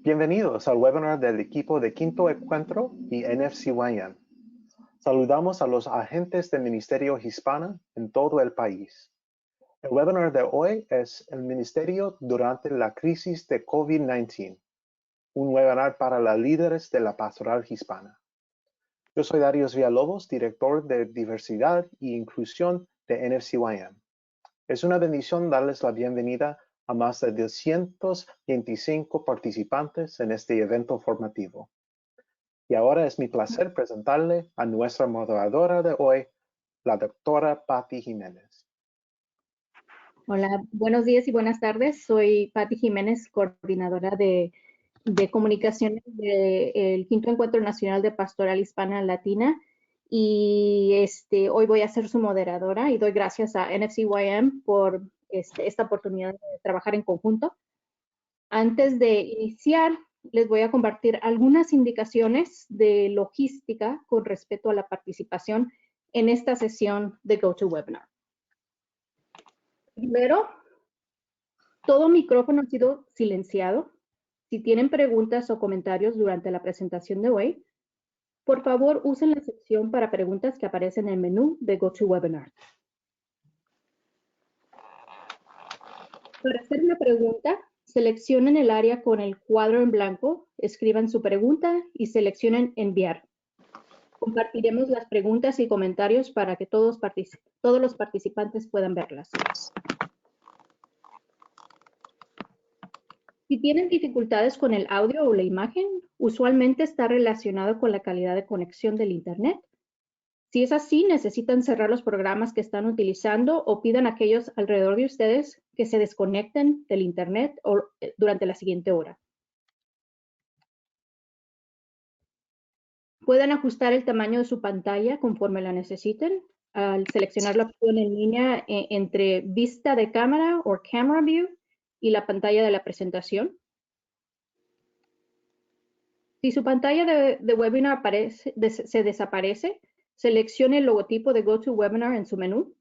Bienvenidos al webinar del equipo de Quinto Encuentro y NFCYM. Saludamos a los agentes del Ministerio Hispana en todo el país. El webinar de hoy es el Ministerio durante la crisis de COVID-19, un webinar para los líderes de la pastoral hispana. Yo soy Darius Villalobos, director de Diversidad e Inclusión de NFCYM. Es una bendición darles la bienvenida a más de 225 participantes en este evento formativo. Y ahora es mi placer presentarle a nuestra moderadora de hoy, la doctora Patti Jiménez. Hola, buenos días y buenas tardes. Soy Patti Jiménez, coordinadora de comunicaciones del Quinto Encuentro Nacional de Pastoral Hispana Latina. Y hoy voy a ser su moderadora y doy gracias a NFCYM por esta oportunidad de trabajar en conjunto. Antes de iniciar, les voy a compartir algunas indicaciones de logística con respecto a la participación en esta sesión de GoToWebinar. Primero, todo micrófono ha sido silenciado. Si tienen preguntas o comentarios durante la presentación de hoy, por favor usen la sección para preguntas que aparece en el menú de GoToWebinar. Para hacer una pregunta, seleccionen el área con el cuadro en blanco, escriban su pregunta y seleccionen enviar. Compartiremos las preguntas y comentarios para que todos los participantes puedan verlas. Si tienen dificultades con el audio o la imagen, usualmente está relacionado con la calidad de conexión del Internet. Si es así, necesitan cerrar los programas que están utilizando o pidan a aquellos alrededor de ustedes que se desconecten del Internet durante la siguiente hora. Pueden ajustar el tamaño de su pantalla conforme la necesiten al seleccionar la opción en línea entre vista de cámara o camera view y la pantalla de la presentación. Si su pantalla de webinar se desaparece, seleccione el logotipo de GoToWebinar en su menú.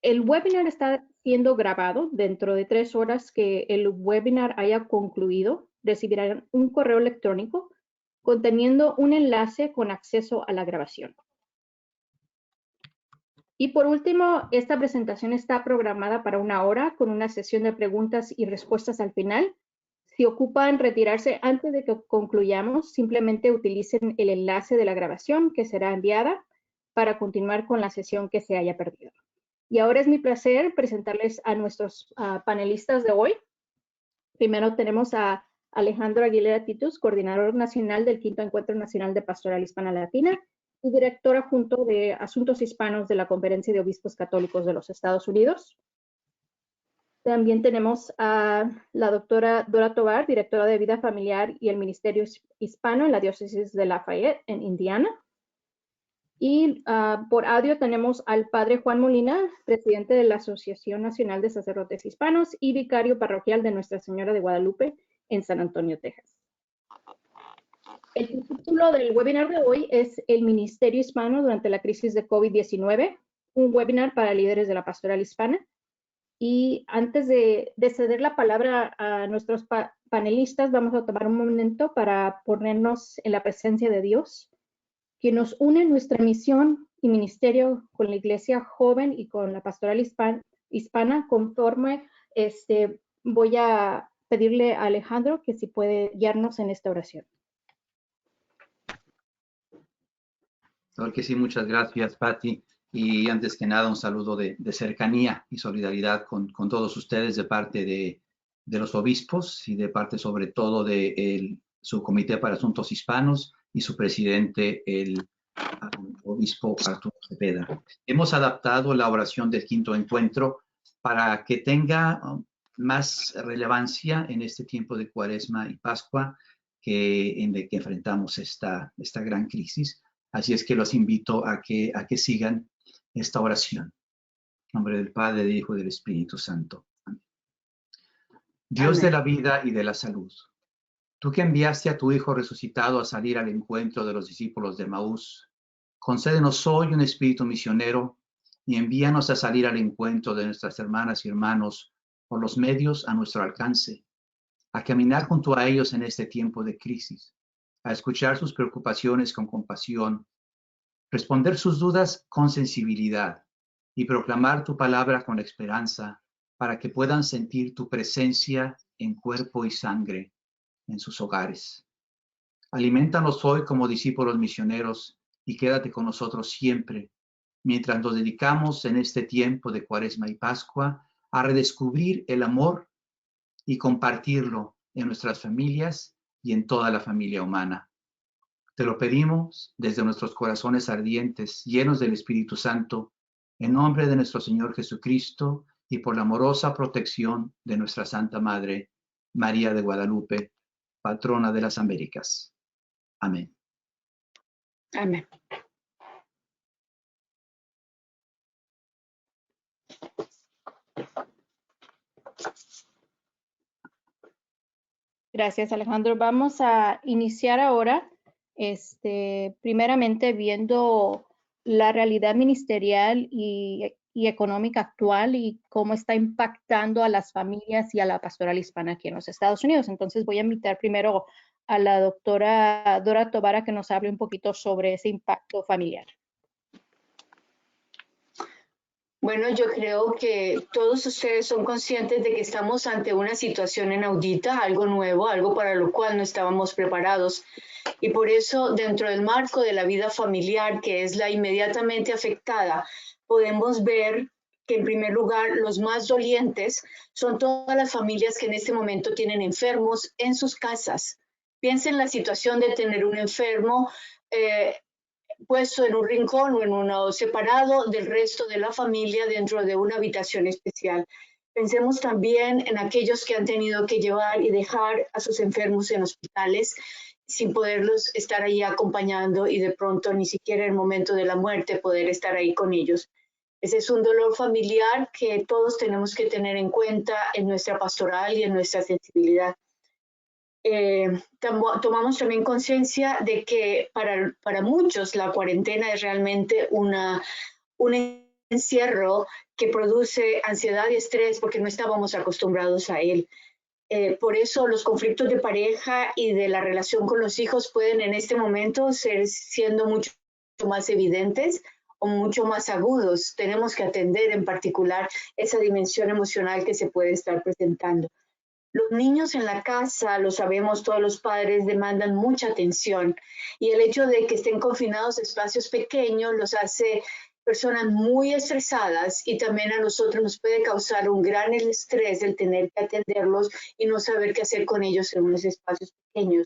El webinar está siendo grabado. Dentro de 3 horas que el webinar haya concluido, recibirán un correo electrónico conteniendo un enlace con acceso a la grabación. Y por último, esta presentación está programada para 1 hora con una sesión de preguntas y respuestas al final. Si ocupan retirarse antes de que concluyamos, simplemente utilicen el enlace de la grabación que será enviada para continuar con la sesión que se haya perdido. Y ahora es mi placer presentarles a nuestros panelistas de hoy. Primero tenemos a Alejandro Aguilera Titus, coordinador nacional del Quinto Encuentro Nacional de Pastoral Hispana Latina y director adjunto de Asuntos Hispanos de la Conferencia de Obispos Católicos de los Estados Unidos. También tenemos a la doctora Dora Tovar, directora de Vida Familiar y el Ministerio Hispano en la Diócesis de Lafayette, en Indiana. Y por audio tenemos al padre Juan Molina, presidente de la Asociación Nacional de Sacerdotes Hispanos y vicario parroquial de Nuestra Señora de Guadalupe en San Antonio, Texas. El título del webinar de hoy es El Ministerio Hispano durante la crisis de COVID-19, un webinar para líderes de la pastoral hispana. Y antes de ceder la palabra a nuestros panelistas, vamos a tomar un momento para ponernos en la presencia de Dios, que nos une en nuestra misión y ministerio con la iglesia joven y con la pastoral hispana. Conforme voy a pedirle a Alejandro que si puede guiarnos en esta oración. Claro que sí, muchas gracias, Patti. Y antes que nada, un saludo de cercanía y solidaridad con todos ustedes de parte de los obispos y de parte sobre todo de su Comité para Asuntos Hispanos y su presidente, el obispo Arturo Cepeda. Hemos adaptado la oración del Quinto Encuentro para que tenga más relevancia en este tiempo de Cuaresma y Pascua en el que enfrentamos esta gran crisis. Así es que los invito a que sigan esta oración. En nombre del Padre, del Hijo y del Espíritu Santo. Amén. Dios de la vida y de la salud, tú que enviaste a tu Hijo resucitado a salir al encuentro de los discípulos de Maús, concédenos hoy un espíritu misionero y envíanos a salir al encuentro de nuestras hermanas y hermanos por los medios a nuestro alcance, a caminar junto a ellos en este tiempo de crisis, a escuchar sus preocupaciones con compasión, responder sus dudas con sensibilidad y proclamar tu palabra con esperanza para que puedan sentir tu presencia en cuerpo y sangre en sus hogares. Aliméntanos hoy como discípulos misioneros y quédate con nosotros siempre, mientras nos dedicamos en este tiempo de Cuaresma y Pascua a redescubrir el amor y compartirlo en nuestras familias y en toda la familia humana. Te lo pedimos desde nuestros corazones ardientes, llenos del Espíritu Santo, en nombre de nuestro Señor Jesucristo y por la amorosa protección de nuestra Santa Madre, María de Guadalupe, patrona de las Américas. Amén. Amén. Gracias, Alejandro. Vamos a iniciar ahora, primeramente viendo la realidad ministerial y económica actual y cómo está impactando a las familias y a la pastoral hispana aquí en los Estados Unidos. Entonces voy a invitar primero a la doctora Dora Tovar a que nos hable un poquito sobre ese impacto familiar. Bueno, yo creo que todos ustedes son conscientes de que estamos ante una situación inaudita, algo nuevo, algo para lo cual no estábamos preparados. Y por eso, dentro del marco de la vida familiar, que es la inmediatamente afectada, podemos ver que, en primer lugar, los más dolientes son todas las familias que en este momento tienen enfermos en sus casas. Piensen en la situación de tener un enfermo puesto en un rincón o en uno separado del resto de la familia dentro de una habitación especial. Pensemos también en aquellos que han tenido que llevar y dejar a sus enfermos en hospitales sin poderlos estar ahí acompañando y de pronto ni siquiera en el momento de la muerte poder estar ahí con ellos. Ese es un dolor familiar que todos tenemos que tener en cuenta en nuestra pastoral y en nuestra sensibilidad. Tomamos también conciencia de que para muchos la cuarentena es realmente un encierro que produce ansiedad y estrés porque no estábamos acostumbrados a él. Por eso los conflictos de pareja y de la relación con los hijos pueden en este momento siendo mucho más evidentes o mucho más agudos. Tenemos que atender en particular esa dimensión emocional que se puede estar presentando. Los niños en la casa, lo sabemos, todos los padres demandan mucha atención y el hecho de que estén confinados a espacios pequeños los hace personas muy estresadas y también a nosotros nos puede causar un gran estrés el tener que atenderlos y no saber qué hacer con ellos en unos espacios pequeños.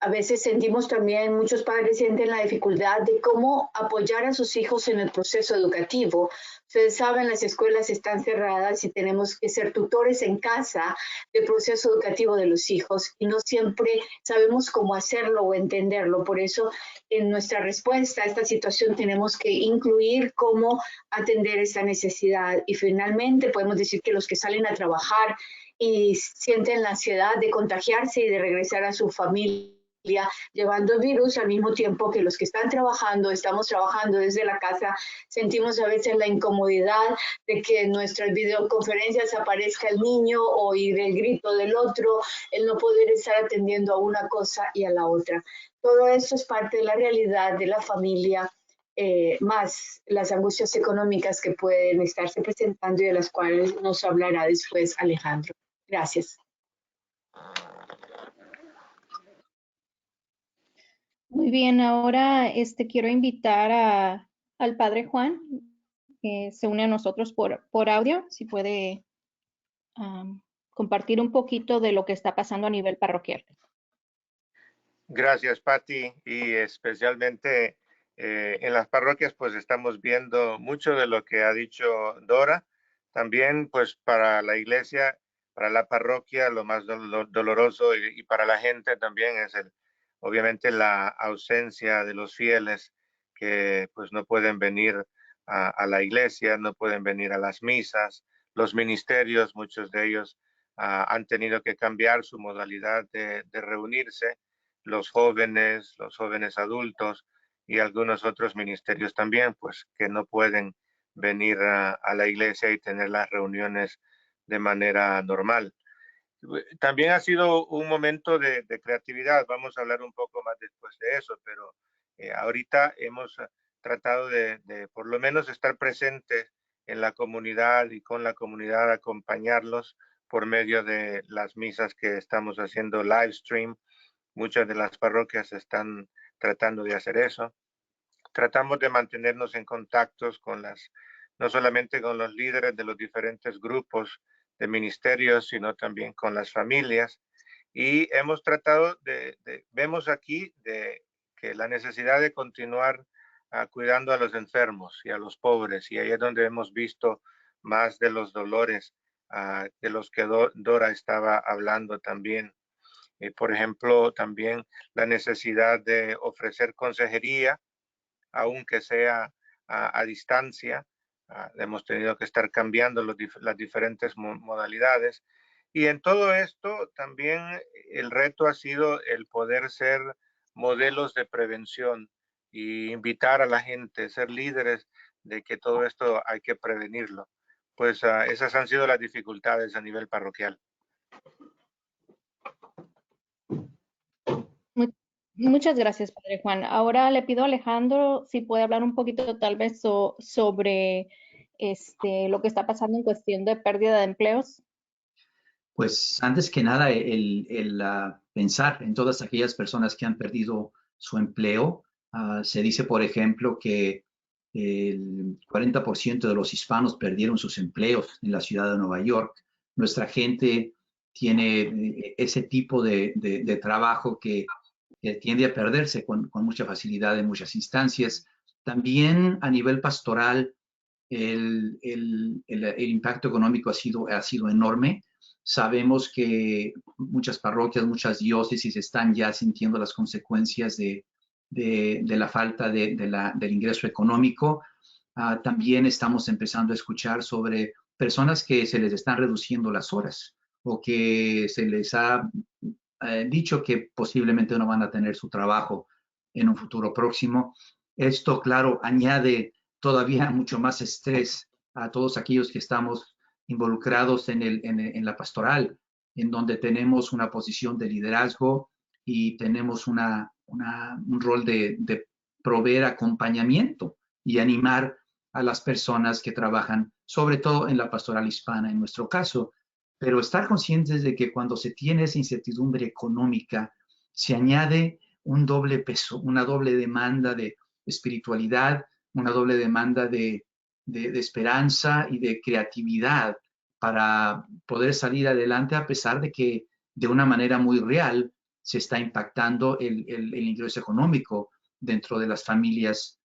A veces sentimos también, muchos padres sienten la dificultad de cómo apoyar a sus hijos en el proceso educativo. Ustedes saben, las escuelas están cerradas y tenemos que ser tutores en casa del proceso educativo de los hijos y no siempre sabemos cómo hacerlo o entenderlo. Por eso, en nuestra respuesta a esta situación tenemos que incluir cómo atender esta necesidad. Y finalmente podemos decir que los que salen a trabajar y sienten la ansiedad de contagiarse y de regresar a su familia llevando el virus al mismo tiempo que los que están trabajando, estamos trabajando desde la casa, sentimos a veces la incomodidad de que en nuestras videoconferencias aparezca el niño o oír el grito del otro, el no poder estar atendiendo a una cosa y a la otra. Todo esto es parte de la realidad de la familia, más las angustias económicas que pueden estarse presentando y de las cuales nos hablará después Alejandro. Gracias. Muy bien, ahora quiero invitar al Padre Juan, que se une a nosotros por audio, si puede compartir un poquito de lo que está pasando a nivel parroquial. Gracias, Patti, y especialmente en las parroquias pues estamos viendo mucho de lo que ha dicho Dora. También pues para la iglesia, para la parroquia, lo más doloroso y para la gente también es obviamente la ausencia de los fieles que pues no pueden venir a la iglesia, no pueden venir a las misas. Los ministerios, muchos de ellos han tenido que cambiar su modalidad de reunirse. Los jóvenes adultos y algunos otros ministerios también, pues que no pueden venir a la iglesia y tener las reuniones de manera normal. También ha sido un momento de creatividad. Vamos a hablar un poco más después de eso, pero ahorita hemos tratado de por lo menos estar presentes en la comunidad y con la comunidad, acompañarlos por medio de las misas que estamos haciendo live stream. Muchas de las parroquias están tratando de hacer eso. Tratamos de mantenernos en contactos con no solamente con los líderes de los diferentes grupos de ministerios, sino también con las familias. Y hemos tratado vemos aquí que la necesidad de continuar cuidando a los enfermos y a los pobres, y ahí es donde hemos visto más de los dolores de los que Dora estaba hablando también. Por ejemplo, también la necesidad de ofrecer consejería, aunque sea a distancia. Hemos tenido que estar cambiando las diferentes modalidades. Y en todo esto también el reto ha sido el poder ser modelos de prevención y invitar a la gente, ser líderes de que todo esto hay que prevenirlo. Pues esas han sido las dificultades a nivel parroquial. Muchas gracias, Padre Juan. Ahora le pido a Alejandro si puede hablar un poquito tal vez sobre lo que está pasando en cuestión de pérdida de empleos. Pues antes que nada, pensar en todas aquellas personas que han perdido su empleo. Se dice, por ejemplo, que el 40% de los hispanos perdieron sus empleos en la ciudad de Nueva York. Nuestra gente tiene ese tipo de trabajo que tiende a perderse con mucha facilidad en muchas instancias. También a nivel pastoral, el impacto económico ha sido enorme. Sabemos que muchas parroquias, muchas diócesis están ya sintiendo las consecuencias de la falta del ingreso económico. También estamos empezando a escuchar sobre personas que se les están reduciendo las horas o que se les ha dicho que posiblemente no van a tener su trabajo en un futuro próximo. Esto, claro, añade todavía mucho más estrés a todos aquellos que estamos involucrados en la pastoral, en donde tenemos una posición de liderazgo y tenemos un rol de proveer acompañamiento y animar a las personas que trabajan, sobre todo en la pastoral hispana, en nuestro caso, pero estar conscientes de que cuando se tiene esa incertidumbre económica, se añade un doble peso, una doble demanda de espiritualidad, una doble demanda de esperanza y de creatividad para poder salir adelante, a pesar de que de una manera muy real se está impactando el ingreso económico dentro de las familias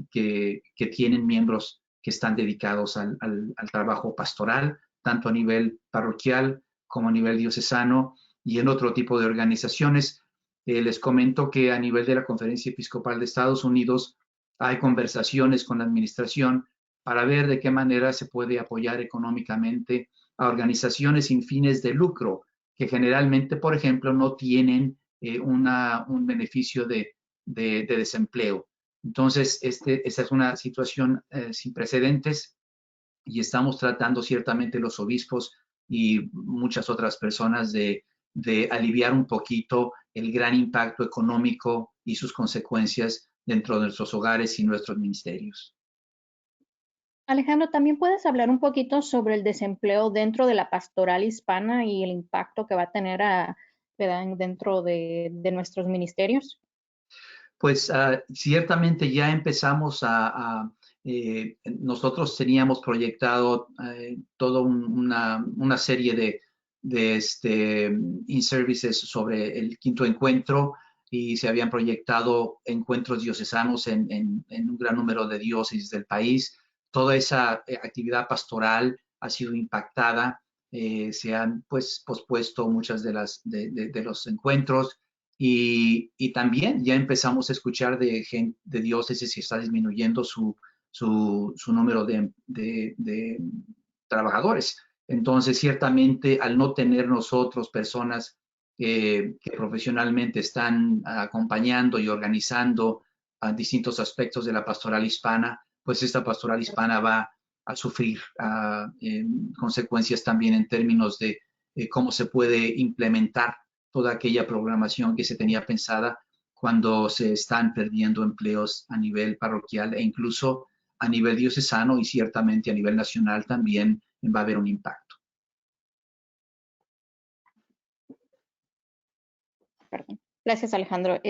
que tienen miembros que están dedicados al trabajo pastoral, tanto a nivel parroquial como a nivel diocesano y en otro tipo de organizaciones. Les comento que a nivel de la Conferencia Episcopal de Estados Unidos hay conversaciones con la administración para ver de qué manera se puede apoyar económicamente a organizaciones sin fines de lucro, que generalmente, por ejemplo, no tienen un beneficio de desempleo. Entonces, esa es una situación sin precedentes y estamos tratando ciertamente los obispos y muchas otras personas de aliviar un poquito el gran impacto económico y sus consecuencias dentro de nuestros hogares y nuestros ministerios. Alejandro, ¿también puedes hablar un poquito sobre el desempleo dentro de la pastoral hispana y el impacto que va a tener dentro de nuestros ministerios? Pues ciertamente ya empezamos nosotros teníamos proyectado toda una serie de in-services sobre el quinto encuentro y se habían proyectado encuentros diocesanos en un gran número de diócesis del país. Toda esa actividad pastoral ha sido impactada, se han pues pospuesto muchas de los encuentros. Y también ya empezamos a escuchar de diócesis que está disminuyendo su número de trabajadores. Entonces, ciertamente, al no tener nosotros personas que profesionalmente están acompañando y organizando distintos aspectos de la pastoral hispana, pues esta pastoral hispana va a sufrir consecuencias también en términos de cómo se puede implementar toda aquella programación que se tenía pensada cuando se están perdiendo empleos a nivel parroquial e incluso a nivel diocesano, y ciertamente a nivel nacional también va a haber un impacto. Perdón. Gracias, Alejandro.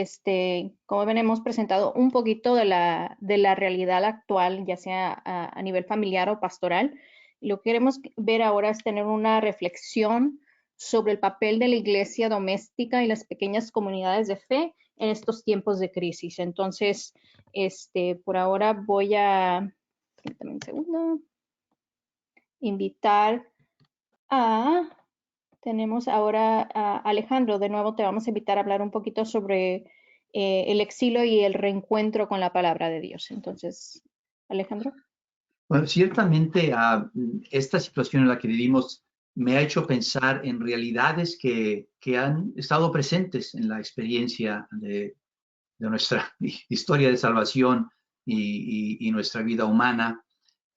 Como ven, hemos presentado un poquito de la realidad actual, ya sea a nivel familiar o pastoral. Lo que queremos ver ahora es tener una reflexión sobre el papel de la iglesia doméstica y las pequeñas comunidades de fe en estos tiempos de crisis. Entonces, por ahora voy a, permítame un segundo, invitar a... Tenemos ahora a Alejandro. De nuevo te vamos a invitar a hablar un poquito sobre el exilio y el reencuentro con la palabra de Dios. Entonces, Alejandro. Bueno, ciertamente esta situación en la que vivimos me ha hecho pensar en realidades que han estado presentes en la experiencia de nuestra historia de salvación y nuestra vida humana.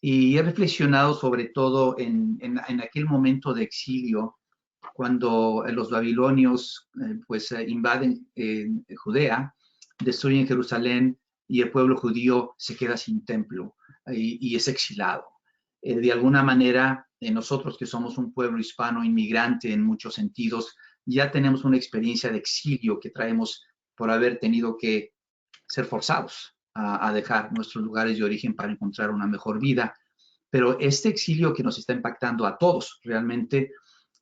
Y he reflexionado sobre todo en aquel momento de exilio, cuando los babilonios invaden Judea, destruyen Jerusalén y el pueblo judío se queda sin templo y es exilado. De alguna manera, nosotros que somos un pueblo hispano inmigrante en muchos sentidos, ya tenemos una experiencia de exilio que traemos por haber tenido que ser forzados a dejar nuestros lugares de origen para encontrar una mejor vida. Pero este exilio que nos está impactando a todos realmente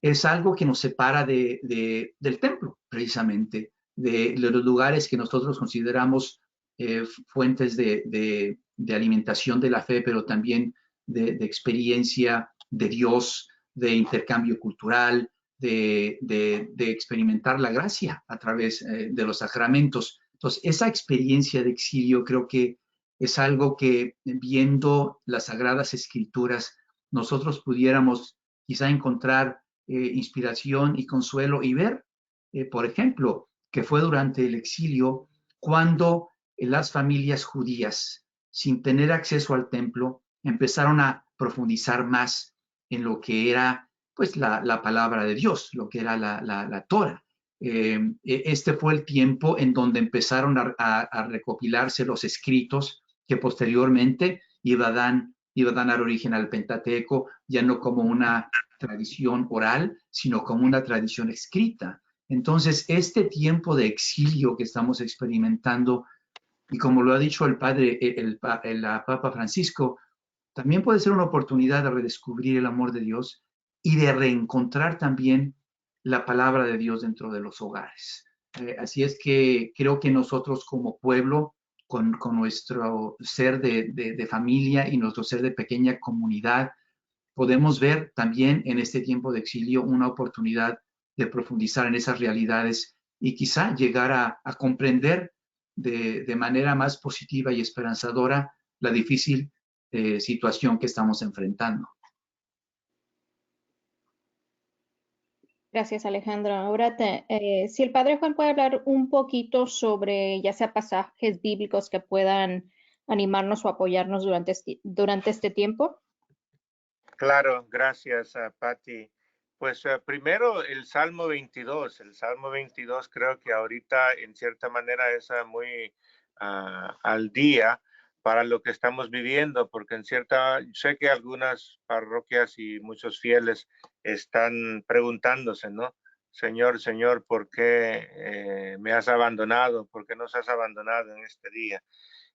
es algo que nos separa del templo, precisamente, de los lugares que nosotros consideramos fuentes de alimentación de la fe, pero también de experiencia de Dios, de intercambio cultural, de experimentar la gracia a través de los sacramentos. Entonces, esa experiencia de exilio creo que es algo que, viendo las Sagradas Escrituras, nosotros pudiéramos quizá encontrar inspiración y consuelo y ver, por ejemplo, que fue durante el exilio cuando las familias judías, sin tener acceso al templo, empezaron a profundizar más en lo que era pues la palabra de Dios, lo que era la Torah. Este fue el tiempo en donde empezaron a recopilarse los escritos que posteriormente iban a dar origen al Pentateuco, ya no como una tradición oral, sino como una tradición escrita. Entonces, este tiempo de exilio que estamos experimentando, y como lo ha dicho el padre, el Papa Francisco, también puede ser una oportunidad de redescubrir el amor de Dios y de reencontrar también la palabra de Dios dentro de los hogares. Así es que creo que nosotros como pueblo, con nuestro ser de familia y nuestro ser de pequeña comunidad, podemos ver también en este tiempo de exilio una oportunidad de profundizar en esas realidades y quizá llegar a comprender de manera más positiva y esperanzadora la difícil situación que estamos enfrentando. Gracias, Alejandro. Ahora, si el Padre Juan puede hablar un poquito sobre ya sea pasajes bíblicos que puedan animarnos o apoyarnos durante este tiempo. Claro, gracias, Patti. Pues primero el Salmo 22. El Salmo 22 creo que ahorita en cierta manera es muy al día para lo que estamos viviendo, porque sé que algunas parroquias y muchos fieles están preguntándose, ¿no? Señor, Señor, ¿por qué me has abandonado? ¿Por qué nos has abandonado en este día,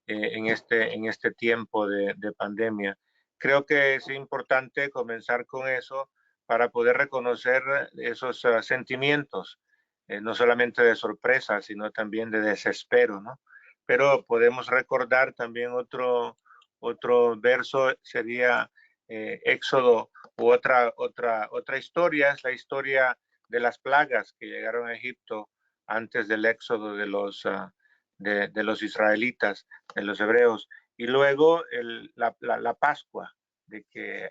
en este tiempo de pandemia? Creo que es importante comenzar con eso para poder reconocer esos sentimientos, no solamente de sorpresa, sino también de desespero, ¿no? Pero podemos recordar también otro verso, sería Éxodo, u otra historia, es la historia de las plagas que llegaron a Egipto antes del éxodo de los israelitas, de los hebreos. Y luego la Pascua,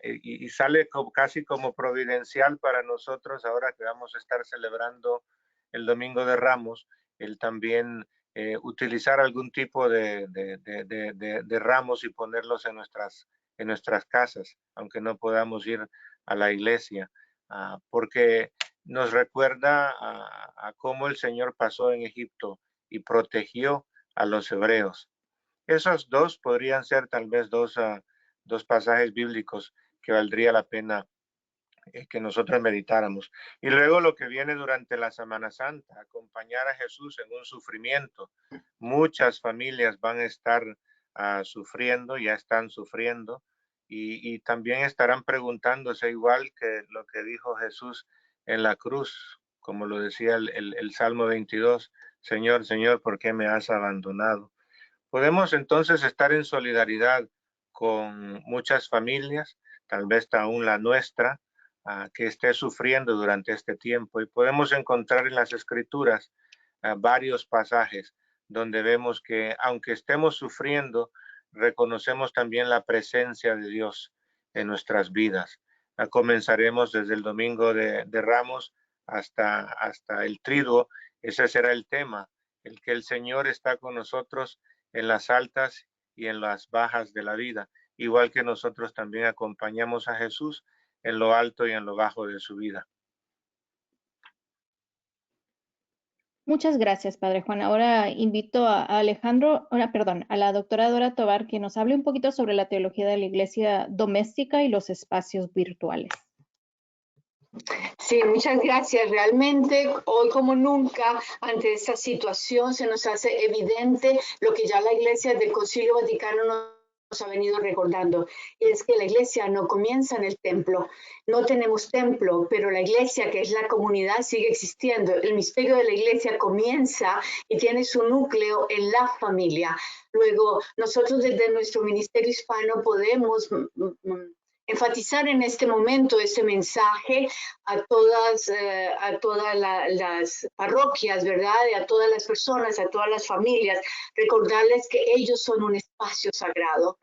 y sale casi como providencial para nosotros ahora que vamos a estar celebrando el Domingo de Ramos, el también utilizar algún tipo de ramos y ponerlos en nuestras casas, aunque no podamos ir a la iglesia, porque nos recuerda a cómo el Señor pasó en Egipto y protegió a los hebreos. Esos dos podrían ser tal vez dos pasajes bíblicos que valdría la pena que nosotros meditáramos. Y luego lo que viene durante la Semana Santa, acompañar a Jesús en un sufrimiento. Muchas familias van a estar sufriendo, ya están sufriendo, y también estarán preguntándose, igual que lo que dijo Jesús en la cruz, como lo decía el Salmo 22, Señor, Señor, ¿por qué me has abandonado? Podemos entonces estar en solidaridad con muchas familias, tal vez aún la nuestra, que esté sufriendo durante este tiempo, y podemos encontrar en las Escrituras varios pasajes donde vemos que aunque estemos sufriendo, reconocemos también la presencia de Dios en nuestras vidas. Comenzaremos desde el Domingo de Ramos hasta el Triduo. Ese será el tema, el que el Señor está con nosotros en las altas y en las bajas de la vida, igual que nosotros también acompañamos a Jesús en lo alto y en lo bajo de su vida. Muchas gracias, Padre Juan. Ahora invito a Alejandro, a la doctora Dora Tovar, que nos hable un poquito sobre la teología de la iglesia doméstica y los espacios virtuales. Sí, muchas gracias. Realmente hoy como nunca, ante esta situación, se nos hace evidente lo que ya la Iglesia del Concilio Vaticano nos ha venido recordando, y es que la iglesia no comienza en el templo, no tenemos templo, pero la iglesia, que es la comunidad, sigue existiendo. El misterio de la iglesia comienza y tiene su núcleo en la familia. Luego, nosotros desde nuestro ministerio hispano podemos enfatizar en este momento ese mensaje a todas las parroquias, ¿verdad? A todas las personas, a todas las familias, recordarles que ellos son un espacio sagrado.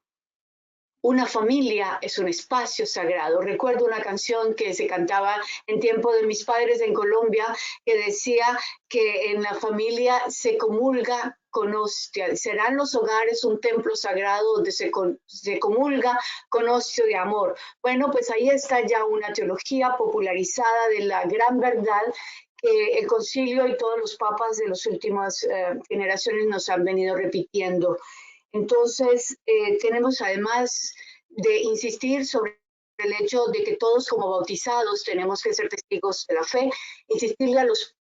Una familia es un espacio sagrado. Recuerdo una canción que se cantaba en tiempo de mis padres en Colombia, que decía que en la familia se comulga con hostia. Serán los hogares un templo sagrado donde se comulga con hostia de amor. Bueno, pues ahí está ya una teología popularizada de la gran verdad que el concilio y todos los papas de las últimas generaciones nos han venido repitiendo. Entonces, tenemos además de insistir sobre el hecho de que todos como bautizados tenemos que ser testigos de la fe, insistirle a los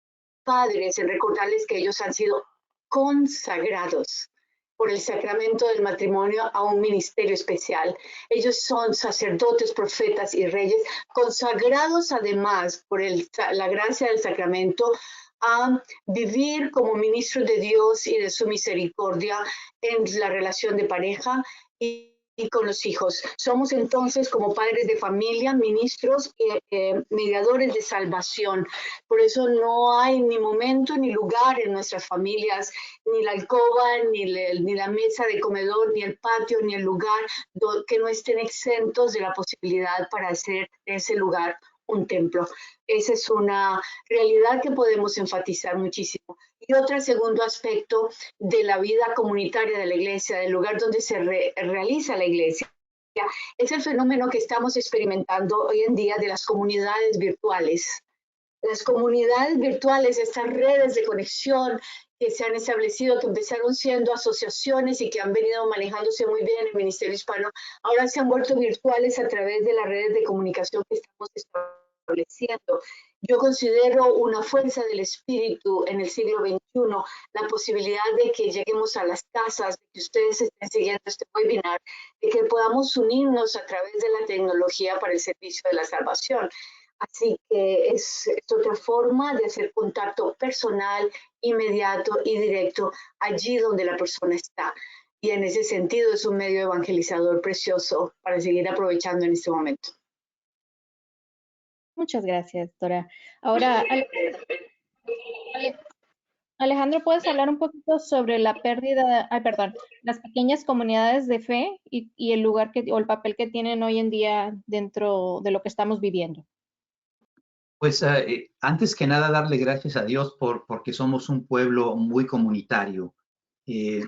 padres en recordarles que ellos han sido consagrados por el sacramento del matrimonio a un ministerio especial. Ellos son sacerdotes, profetas y reyes, consagrados además por la gracia del sacramento a vivir como ministros de Dios y de su misericordia en la relación de pareja y con los hijos. Somos entonces, como padres de familia, ministros y mediadores de salvación. Por eso no hay ni momento ni lugar en nuestras familias, ni la alcoba, ni la mesa de comedor, ni el patio, ni el lugar que no estén exentos de la posibilidad para hacer de ese lugar un templo. Esa es una realidad que podemos enfatizar muchísimo. Y otro segundo aspecto de la vida comunitaria de la iglesia, del lugar donde se realiza la iglesia, es el fenómeno que estamos experimentando hoy en día de las comunidades virtuales. Las comunidades virtuales, estas redes de conexión que se han establecido, que empezaron siendo asociaciones y que han venido manejándose muy bien en el Ministerio Hispano, ahora se han vuelto virtuales a través de las redes de comunicación que estamos estableciendo. Yo considero una fuerza del espíritu en el siglo XXI la posibilidad de que lleguemos a las casas, de que ustedes estén siguiendo este webinar, de que podamos unirnos a través de la tecnología para el servicio de la salvación. Así que es otra forma de hacer contacto personal, inmediato y directo allí donde la persona está. Y en ese sentido es un medio evangelizador precioso para seguir aprovechando en este momento. Muchas gracias, doctora. Ahora, Alejandro, ¿puedes hablar un poquito sobre la pérdida, las pequeñas comunidades de fe y el lugar o el papel que tienen hoy en día dentro de lo que estamos viviendo? Pues antes que nada darle gracias a Dios porque somos un pueblo muy comunitario.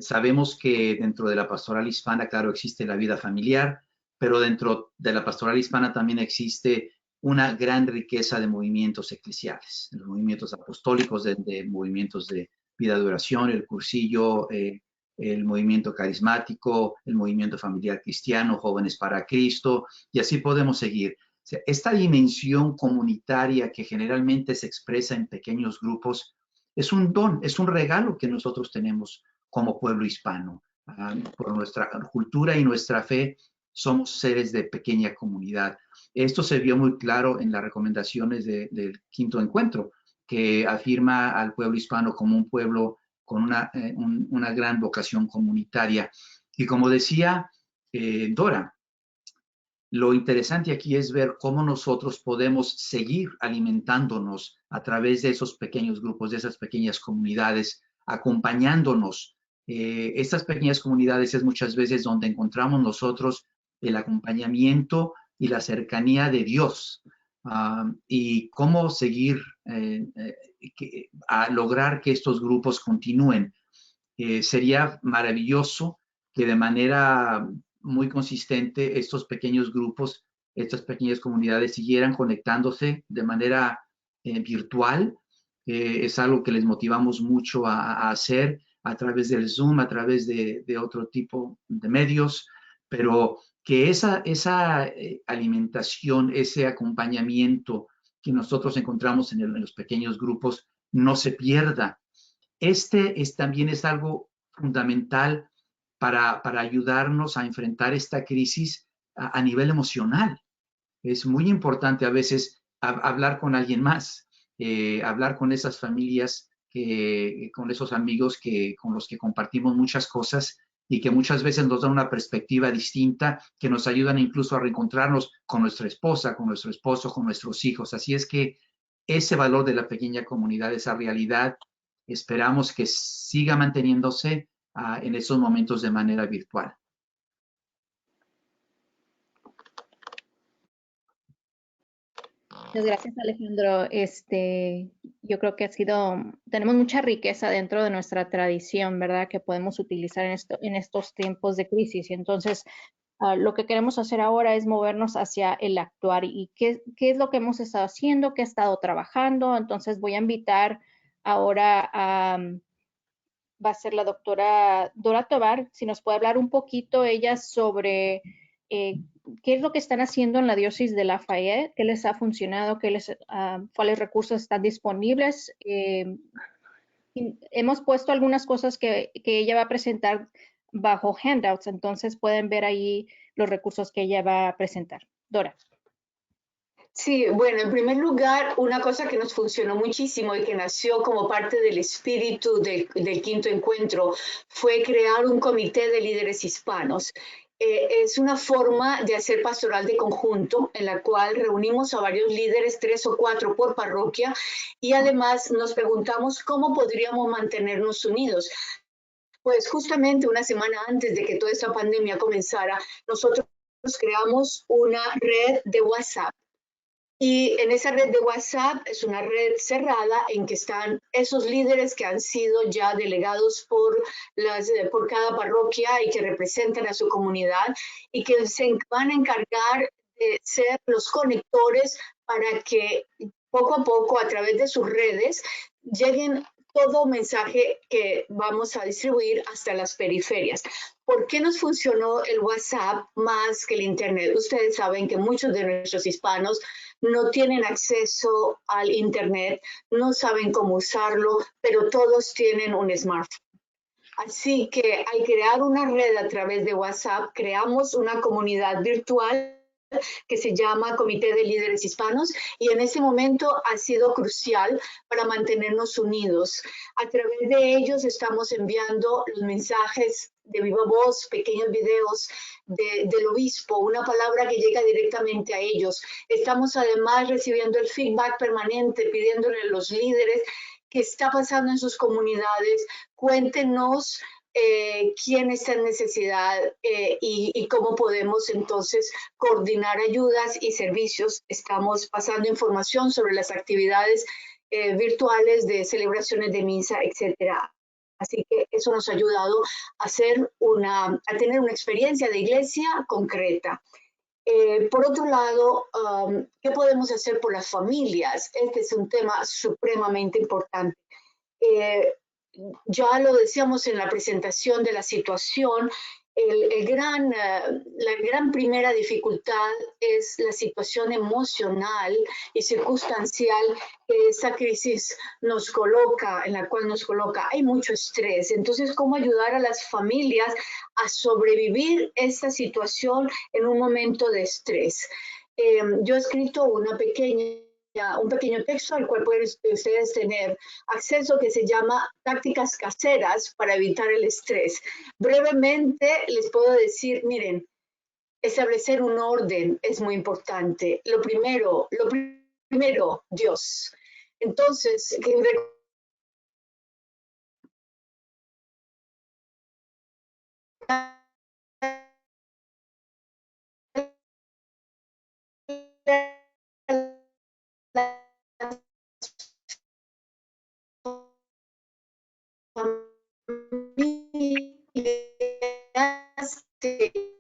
Sabemos que dentro de la pastoral hispana, claro, existe la vida familiar, pero dentro de la pastoral hispana también existe una gran riqueza de movimientos eclesiales, los movimientos apostólicos, de movimientos de vida de oración, el cursillo, el movimiento carismático, el movimiento familiar cristiano, Jóvenes para Cristo, y así podemos seguir. O sea, esta dimensión comunitaria que generalmente se expresa en pequeños grupos es un don, es un regalo que nosotros tenemos como pueblo hispano. Por nuestra cultura y nuestra fe, somos seres de pequeña comunidad. Esto se vio muy claro en las recomendaciones del quinto encuentro, que afirma al pueblo hispano como un pueblo con una gran vocación comunitaria. Y como decía Dora, lo interesante aquí es ver cómo nosotros podemos seguir alimentándonos a través de esos pequeños grupos, de esas pequeñas comunidades, acompañándonos. Estas pequeñas comunidades es muchas veces donde encontramos nosotros el acompañamiento y la cercanía de Dios. Y cómo seguir a lograr que estos grupos continúen. Sería maravilloso que de manera muy consistente estos pequeños grupos, estas pequeñas comunidades siguieran conectándose de manera virtual. Es algo que les motivamos mucho a hacer a través del Zoom, a través de otro tipo de medios, pero que esa alimentación, ese acompañamiento que nosotros encontramos en los pequeños grupos no se pierda. También es algo fundamental para ayudarnos a enfrentar esta crisis a nivel emocional. Es muy importante a veces hablar con alguien más, hablar con esas familias, con esos amigos con los que compartimos muchas cosas y que muchas veces nos dan una perspectiva distinta, que nos ayudan incluso a reencontrarnos con nuestra esposa, con nuestro esposo, con nuestros hijos. Así es que ese valor de la pequeña comunidad, esa realidad, esperamos que siga manteniéndose en esos momentos de manera virtual. Muchas gracias, Alejandro. Yo creo que tenemos mucha riqueza dentro de nuestra tradición, ¿verdad? Que podemos utilizar en estos tiempos de crisis. Y entonces, lo que queremos hacer ahora es movernos hacia el actuar y qué es lo que hemos estado haciendo, qué he estado trabajando. Entonces, voy a invitar ahora va a ser la doctora Dora Tovar, si nos puede hablar un poquito ella sobre qué es lo que están haciendo en la diócesis de Lafayette, qué les ha funcionado, cuáles recursos están disponibles. Hemos puesto algunas cosas que ella va a presentar bajo handouts, entonces pueden ver ahí los recursos que ella va a presentar. Dora. Sí, bueno, en primer lugar, una cosa que nos funcionó muchísimo y que nació como parte del espíritu del quinto encuentro fue crear un comité de líderes hispanos. Es una forma de hacer pastoral de conjunto en la cual reunimos a varios líderes, 3 o 4 por parroquia, y además nos preguntamos cómo podríamos mantenernos unidos. Pues justamente una semana antes de que toda esta pandemia comenzara, nosotros creamos una red de WhatsApp. Y en esa red de WhatsApp es una red cerrada en que están esos líderes que han sido ya delegados por cada parroquia y que representan a su comunidad y que se van a encargar de ser los conectores para que poco a poco a través de sus redes lleguen todo mensaje que vamos a distribuir hasta las periferias. ¿Por qué nos funcionó el WhatsApp más que el Internet? Ustedes saben que muchos de nuestros hispanos no tienen acceso al Internet, no saben cómo usarlo, pero todos tienen un smartphone. Así que al crear una red a través de WhatsApp, creamos una comunidad virtual que se llama Comité de Líderes Hispanos y en ese momento ha sido crucial para mantenernos unidos. A través de ellos estamos enviando los mensajes de viva voz, pequeños videos del obispo, una palabra que llega directamente a ellos. Estamos además recibiendo el feedback permanente, pidiéndole a los líderes qué está pasando en sus comunidades, cuéntenos quién está en necesidad y cómo podemos entonces coordinar ayudas y servicios. Estamos pasando información sobre las actividades virtuales de celebraciones de misa, etcétera. Así que eso nos ha ayudado a tener una experiencia de iglesia concreta. Por otro lado, ¿qué podemos hacer por las familias? Este es un tema supremamente importante. Ya lo decíamos en la presentación de la situación, la gran primera dificultad es la situación emocional y circunstancial que esa crisis nos coloca, en la cual nos coloca. Hay mucho estrés. Entonces, ¿cómo ayudar a las familias a sobrevivir esta situación en un momento de estrés? Yo he escrito un pequeño texto al cual pueden ustedes tener acceso, que se llama Tácticas caseras para evitar el estrés. Brevemente les puedo decir, miren, establecer un orden es muy importante. Lo primero, Dios. Entonces,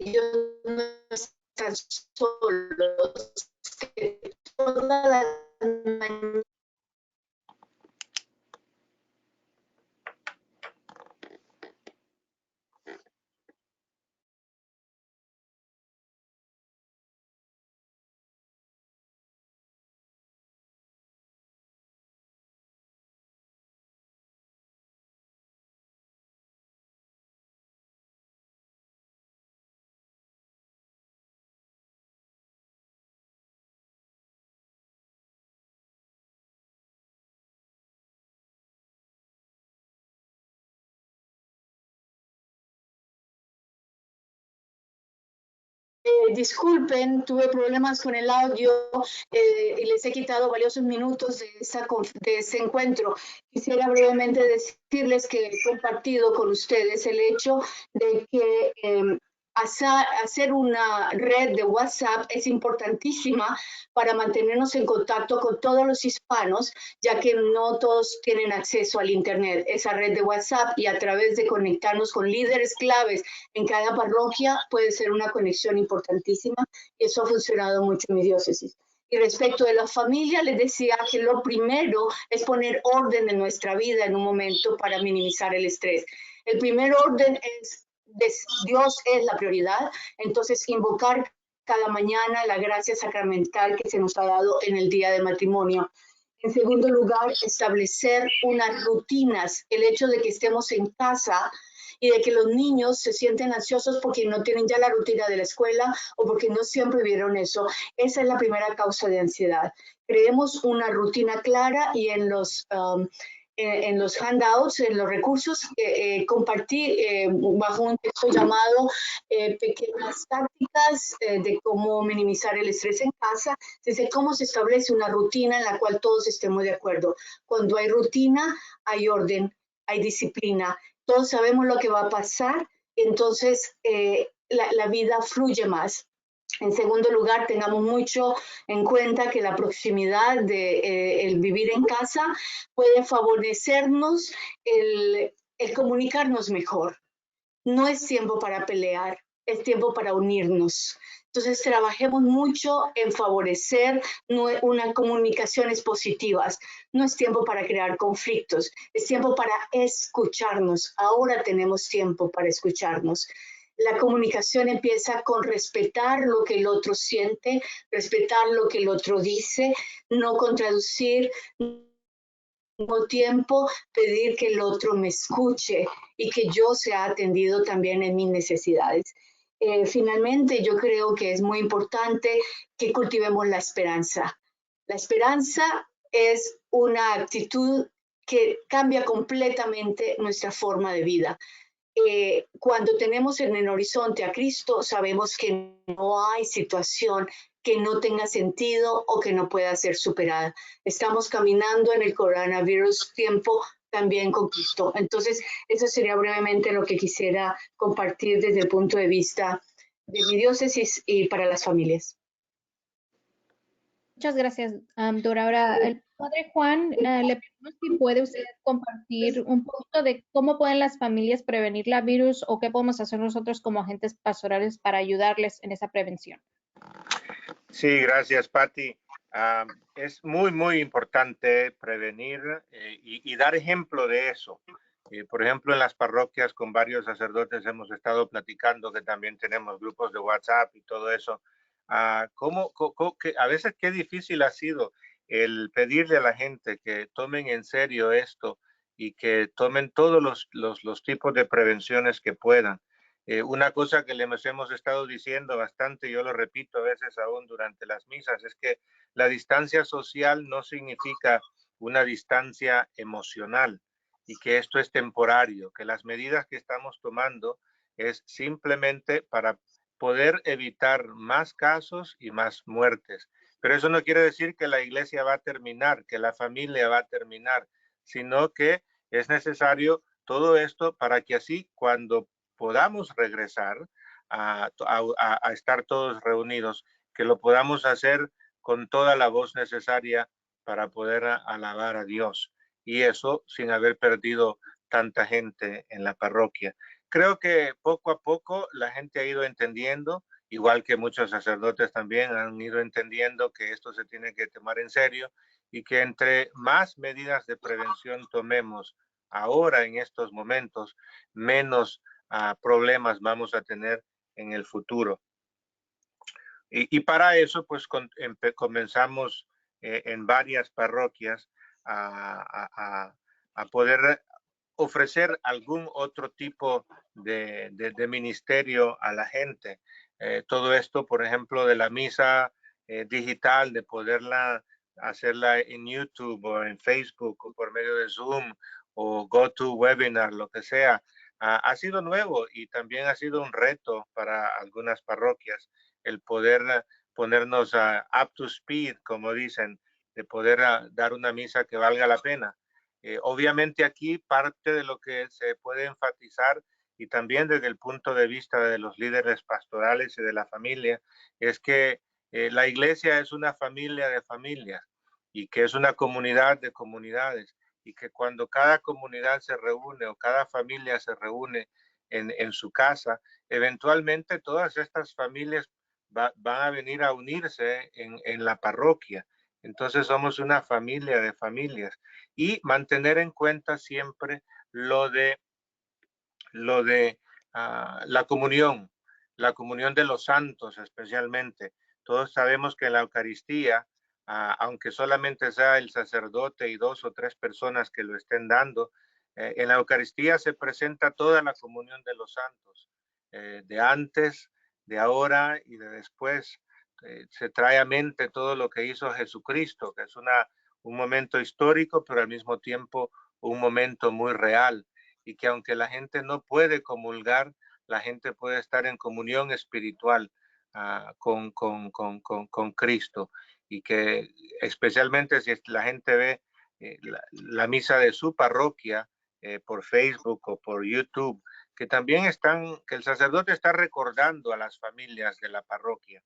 ellos no están solos, que todas las mañanas disculpen, tuve problemas con el audio y les he quitado valiosos minutos de ese encuentro. Quisiera brevemente decirles que he compartido con ustedes el hecho de que hacer una red de WhatsApp es importantísima para mantenernos en contacto con todos los hispanos, ya que no todos tienen acceso al Internet. Esa red de WhatsApp, y a través de conectarnos con líderes claves en cada parroquia, puede ser una conexión importantísima, y eso ha funcionado mucho en mi diócesis. Y respecto de la familia, les decía que lo primero es poner orden en nuestra vida en un momento para minimizar el estrés. El primer orden es Dios es la prioridad, entonces invocar cada mañana la gracia sacramental que se nos ha dado en el día de matrimonio. En segundo lugar, establecer unas rutinas. El hecho de que estemos en casa y de que los niños se sienten ansiosos porque no tienen ya la rutina de la escuela o porque no siempre vieron eso, esa es la primera causa de ansiedad. Creemos una rutina clara, y en los handouts, en los recursos, compartí bajo un texto llamado Pequeñas tácticas de cómo minimizar el estrés en casa, desde cómo se establece una rutina en la cual todos estemos de acuerdo. Cuando hay rutina, hay orden, hay disciplina, todos sabemos lo que va a pasar, entonces la vida fluye más. En segundo lugar, tengamos mucho en cuenta que la proximidad de el vivir en casa puede favorecernos el comunicarnos mejor. No es tiempo para pelear, es tiempo para unirnos. Entonces, trabajemos mucho en favorecer unas comunicaciones positivas. No es tiempo para crear conflictos, es tiempo para escucharnos. Ahora tenemos tiempo para escucharnos. La comunicación empieza con respetar lo que el otro siente, respetar lo que el otro dice, no contradecir, al mismo tiempo pedir que el otro me escuche y que yo sea atendido también en mis necesidades. Finalmente, yo creo que es muy importante que cultivemos la esperanza. La esperanza es una actitud que cambia completamente nuestra forma de vida. Cuando tenemos en el horizonte a Cristo, sabemos que no hay situación que no tenga sentido o que no pueda ser superada. Estamos caminando en el coronavirus tiempo también con Cristo. Entonces, eso sería brevemente lo que quisiera compartir desde el punto de vista de mi diócesis y para las familias. Muchas gracias, Dora. Ahora, el Padre Juan, le pedimos si puede usted compartir un poquito de cómo pueden las familias prevenir la virus o qué podemos hacer nosotros como agentes pastorales para ayudarles en esa prevención. Sí, gracias, Patti. Es muy importante prevenir y dar ejemplo de eso. Por ejemplo, en las parroquias con varios sacerdotes hemos estado platicando que también tenemos grupos de WhatsApp y todo eso. A veces qué difícil ha sido el pedirle a la gente que tomen en serio esto y que tomen todos los tipos de prevenciones que puedan. Una cosa que les hemos estado diciendo bastante, yo lo repito a veces aún durante las misas, es que la distancia social no significa una distancia emocional y que esto es temporario, que las medidas que estamos tomando es simplemente para poder evitar más casos y más muertes. Pero eso no quiere decir que la iglesia va a terminar, que la familia va a terminar, sino que es necesario todo esto para que así cuando podamos regresar a estar todos reunidos, que lo podamos hacer con toda la voz necesaria para poder alabar a Dios. Y eso sin haber perdido tanta gente en la parroquia. Creo que poco a poco la gente ha ido entendiendo, igual que muchos sacerdotes también han ido entendiendo que esto se tiene que tomar en serio y que entre más medidas de prevención tomemos ahora en estos momentos, menos problemas vamos a tener en el futuro. Y para eso, pues comenzamos en varias parroquias a poder ofrecer algún otro tipo de ministerio a la gente. Todo esto, por ejemplo, de la misa digital, de poderla hacerla en YouTube o en Facebook o por medio de Zoom o GoToWebinar, lo que sea, ha sido nuevo y también ha sido un reto para algunas parroquias el poder ponernos up to speed, como dicen, de poder dar una misa que valga la pena. Obviamente aquí parte de lo que se puede enfatizar y también desde el punto de vista de los líderes pastorales y de la familia es que la iglesia es una familia de familias y que es una comunidad de comunidades y que cuando cada comunidad se reúne o cada familia se reúne en su casa, eventualmente todas estas familias van a venir a unirse en la parroquia. Entonces somos una familia de familias y mantener en cuenta siempre lo de la comunión de los santos especialmente. Todos sabemos que en la Eucaristía, aunque solamente sea el sacerdote y 2 o 3 personas que lo estén dando, en la Eucaristía se presenta toda la comunión de los santos, de antes, de ahora y de después. Se trae a mente todo lo que hizo Jesucristo, que es un momento histórico, pero al mismo tiempo un momento muy real y que aunque la gente no puede comulgar, la gente puede estar en comunión espiritual con Cristo y que especialmente si la gente ve la misa de su parroquia por Facebook o por YouTube, que también que el sacerdote está recordando a las familias de la parroquia.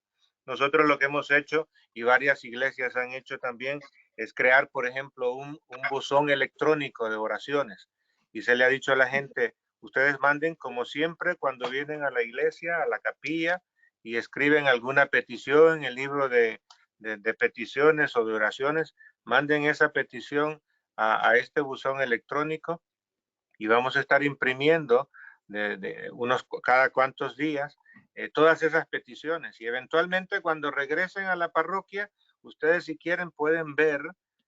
Nosotros lo que hemos hecho y varias iglesias han hecho también es crear, por ejemplo, un buzón electrónico de oraciones y se le ha dicho a la gente, ustedes manden como siempre cuando vienen a la iglesia, a la capilla y escriben alguna petición en el libro de peticiones o de oraciones, manden esa petición a este buzón electrónico y vamos a estar imprimiendo de unos cada cuantos días todas esas peticiones y eventualmente cuando regresen a la parroquia, ustedes si quieren pueden ver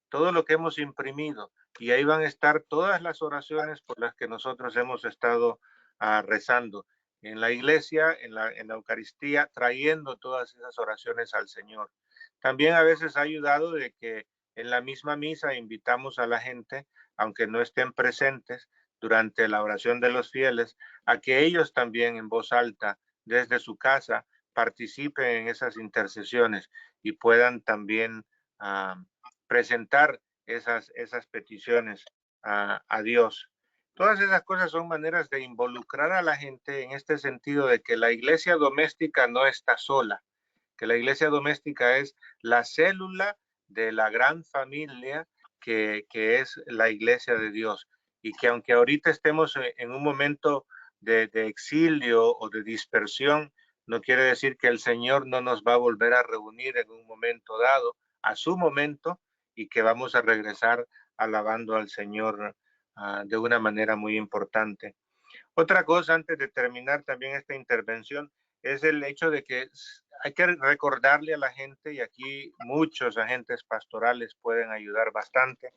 todo lo que hemos imprimido y ahí van a estar todas las oraciones por las que nosotros hemos estado rezando en la iglesia, en la Eucaristía, trayendo todas esas oraciones al Señor. También a veces ha ayudado de que en la misma misa invitamos a la gente, aunque no estén presentes, durante la oración de los fieles, a que ellos también en voz alta, desde su casa, participen en esas intercesiones y puedan también presentar esas peticiones a Dios. Todas esas cosas son maneras de involucrar a la gente en este sentido de que la iglesia doméstica no está sola, que la iglesia doméstica es la célula de la gran familia que es la iglesia de Dios y que aunque ahorita estemos en un momento de exilio o de dispersión, no quiere decir que el Señor no nos va a volver a reunir en un momento dado, a su momento, y que vamos a regresar alabando al Señor de una manera muy importante. Otra cosa antes de terminar también esta intervención es el hecho de que hay que recordarle a la gente, y aquí muchos agentes pastorales pueden ayudar bastante,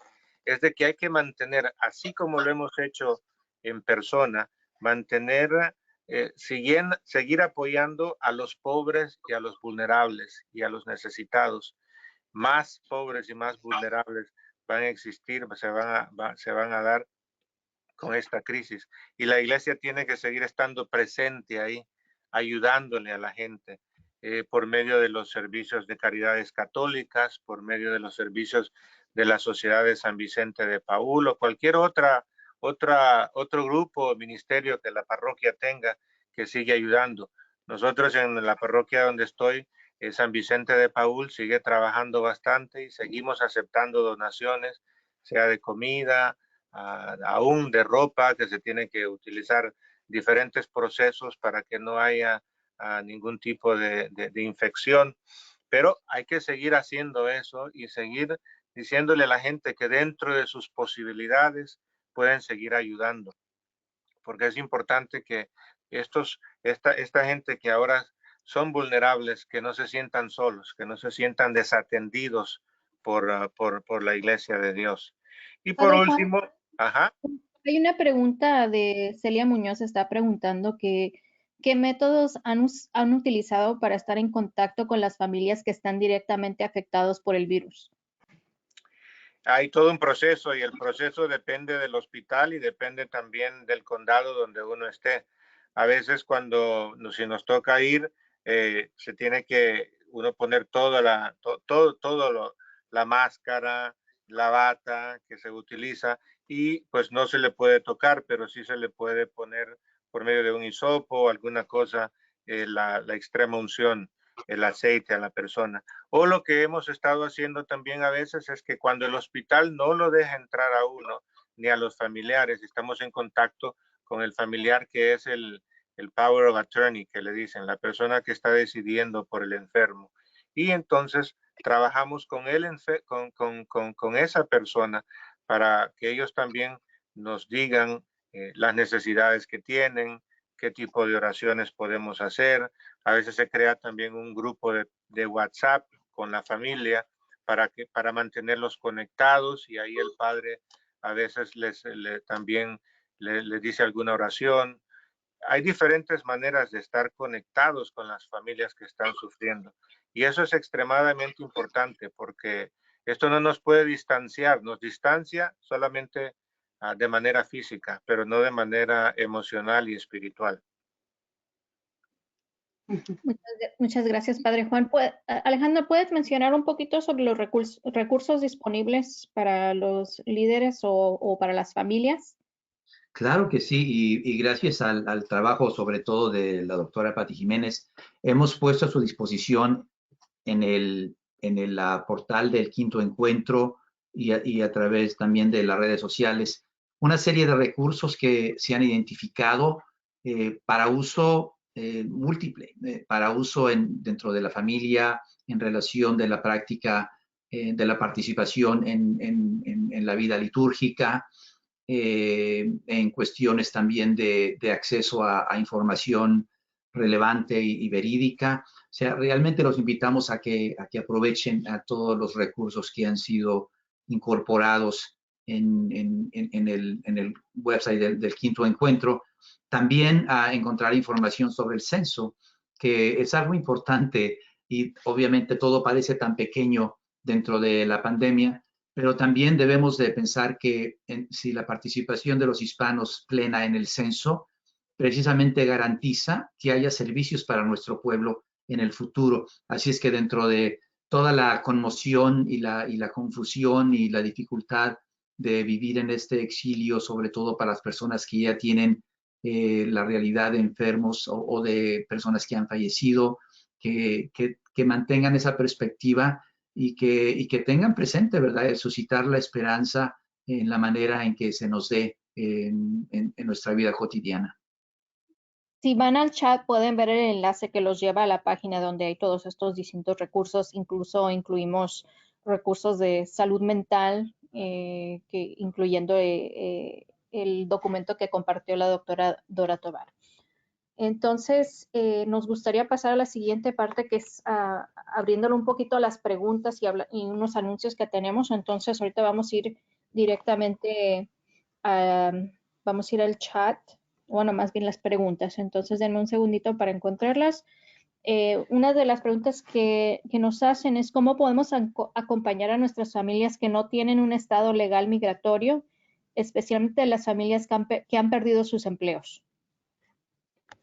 es de que hay que mantener, así como lo hemos hecho en persona, mantener, seguir apoyando a los pobres y a los vulnerables y a los necesitados. Más pobres y más vulnerables van a existir, se van a dar con esta crisis. Y la iglesia tiene que seguir estando presente ahí, ayudándole a la gente por medio de los servicios de caridades católicas, por medio de los servicios de la Sociedad de San Vicente de Paúl o cualquier otro grupo o ministerio que la parroquia tenga que sigue ayudando. Nosotros en la parroquia donde estoy, San Vicente de Paúl, sigue trabajando bastante y seguimos aceptando donaciones, sea de comida, aún de ropa, que se tiene que utilizar diferentes procesos para que no haya ningún tipo de infección. Pero hay que seguir haciendo eso y seguir diciéndole a la gente que dentro de sus posibilidades pueden seguir ayudando. Porque es importante que esta gente que ahora son vulnerables, que no se sientan solos, que no se sientan desatendidos por la iglesia de Dios. Y por Padre Juan, último, ajá. hay una pregunta de Celia Muñoz, está preguntando que ¿qué métodos han utilizado para estar en contacto con las familias que están directamente afectados por el virus? Hay todo un proceso y el proceso depende del hospital y depende también del condado donde uno esté. A veces si nos toca ir, se tiene que uno poner la máscara, la bata que se utiliza y pues no se le puede tocar, pero sí se le puede poner por medio de un hisopo o alguna cosa, la extrema unción, el aceite a la persona. O lo que hemos estado haciendo también a veces es que cuando el hospital no lo deja entrar a uno ni a los familiares, estamos en contacto con el familiar que es el power of attorney, que le dicen, la persona que está decidiendo por el enfermo. Y entonces trabajamos con esa persona para que ellos también nos digan las necesidades que tienen, qué tipo de oraciones podemos hacer. A veces se crea también un grupo de WhatsApp con la familia para mantenerlos conectados y ahí el padre a veces también les dice alguna oración. Hay diferentes maneras de estar conectados con las familias que están sufriendo y eso es extremadamente importante porque esto no nos puede distanciar, nos distancia solamente de manera física, pero no de manera emocional y espiritual. Muchas gracias, Padre Juan. Alejandra, ¿puedes mencionar un poquito sobre los recursos disponibles para los líderes o para las familias? Claro que sí, y gracias al trabajo sobre todo de la doctora Pati Jiménez, hemos puesto a su disposición en el portal del Quinto Encuentro y a través también de las redes sociales una serie de recursos que se han identificado para uso múltiple, para uso dentro de la familia, en relación de la práctica de la participación en la vida litúrgica, en cuestiones también de acceso a información relevante y verídica. O sea, realmente los invitamos a que aprovechen a todos los recursos que han sido incorporados en el website del Quinto Encuentro. También a encontrar información sobre el censo, que es algo importante y obviamente todo parece tan pequeño dentro de la pandemia, pero también debemos de pensar que si la participación de los hispanos plena en el censo precisamente garantiza que haya servicios para nuestro pueblo en el futuro. Así es que dentro de toda la conmoción y la confusión y la dificultad de vivir en este exilio, sobre todo para las personas que ya tienen la realidad de enfermos o de personas que han fallecido, que mantengan esa perspectiva y que tengan presente, ¿verdad?, el suscitar la esperanza en la manera en que se nos dé en nuestra vida cotidiana. Si van al chat pueden ver el enlace que los lleva a la página donde hay todos estos distintos recursos. Incluso incluimos recursos de salud mental, incluyendo el documento que compartió la doctora Dora Tovar. Entonces, nos gustaría pasar a la siguiente parte, que es abriéndolo un poquito a las preguntas y unos anuncios que tenemos. Entonces, ahorita vamos a ir directamente vamos a ir al chat, bueno, más bien las preguntas. Entonces, denme un segundito para encontrarlas. Una de las preguntas que nos hacen es cómo podemos acompañar a nuestras familias que no tienen un estado legal migratorio, especialmente las familias que han perdido sus empleos.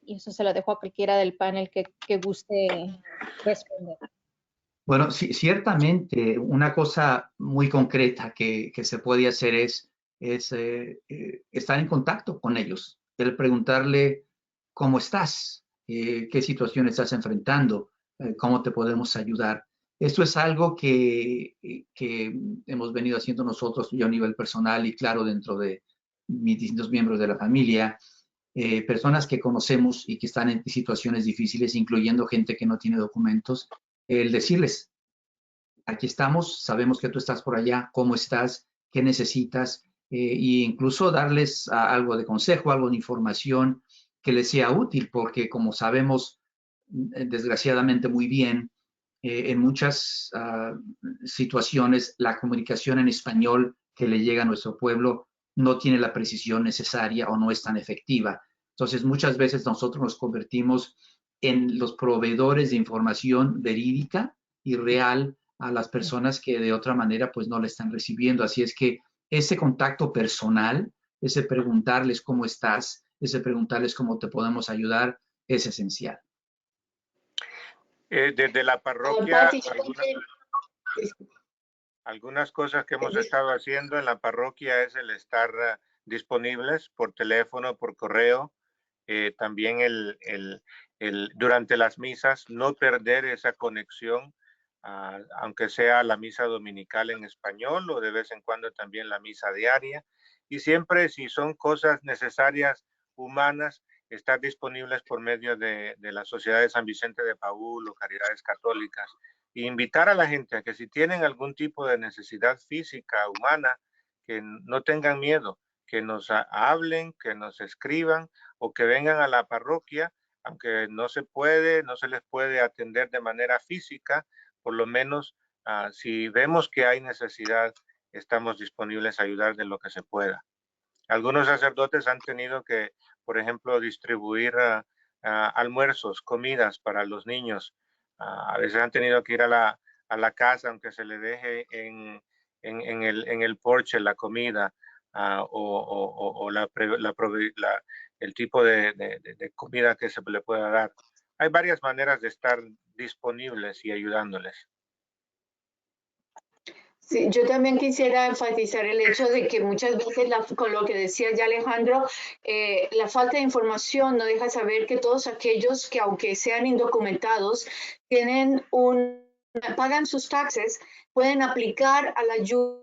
Y eso se lo dejo a cualquiera del panel que guste responder. Bueno, sí, ciertamente una cosa muy concreta que se puede hacer es estar en contacto con ellos, el preguntarle cómo estás, qué situación estás enfrentando, cómo te podemos ayudar. Esto es algo que hemos venido haciendo nosotros, yo a nivel personal y claro, dentro de mis distintos miembros de la familia, personas que conocemos y que están en situaciones difíciles, incluyendo gente que no tiene documentos, el decirles, aquí estamos, sabemos que tú estás por allá, cómo estás, qué necesitas, e incluso darles algo de consejo, algo de información que les sea útil, porque como sabemos, desgraciadamente muy bien, en muchas situaciones la comunicación en español que le llega a nuestro pueblo no tiene la precisión necesaria o no es tan efectiva. Entonces, muchas veces nosotros nos convertimos en los proveedores de información verídica y real a las personas que de otra manera pues no la están recibiendo. Así es que ese contacto personal, ese preguntarles cómo estás, ese preguntarles cómo te podemos ayudar, es esencial. Desde la parroquia, algunas cosas que hemos estado haciendo en la parroquia es el estar disponibles por teléfono, por correo, también durante las misas, no perder esa conexión, aunque sea la misa dominical en español o de vez en cuando también la misa diaria. Y siempre, si son cosas necesarias humanas, estar disponibles por medio de la Sociedad de San Vicente de Paúl o Caridades Católicas. E invitar a la gente a que si tienen algún tipo de necesidad física, humana, que no tengan miedo, que nos hablen, que nos escriban o que vengan a la parroquia, aunque no se les puede atender de manera física, por lo menos si vemos que hay necesidad, estamos disponibles a ayudar de lo que se pueda. Algunos sacerdotes han tenido que, por ejemplo, distribuir almuerzos, comidas para los niños. A veces han tenido que ir a la casa, aunque se le deje en el porche la comida o el tipo de comida que se le pueda dar. Hay varias maneras de estar disponibles y ayudándoles. Sí, yo también quisiera enfatizar el hecho de que muchas veces, con lo que decía ya Alejandro, la falta de información no deja saber que todos aquellos que, aunque sean indocumentados, pagan sus taxes, pueden aplicar a la ayuda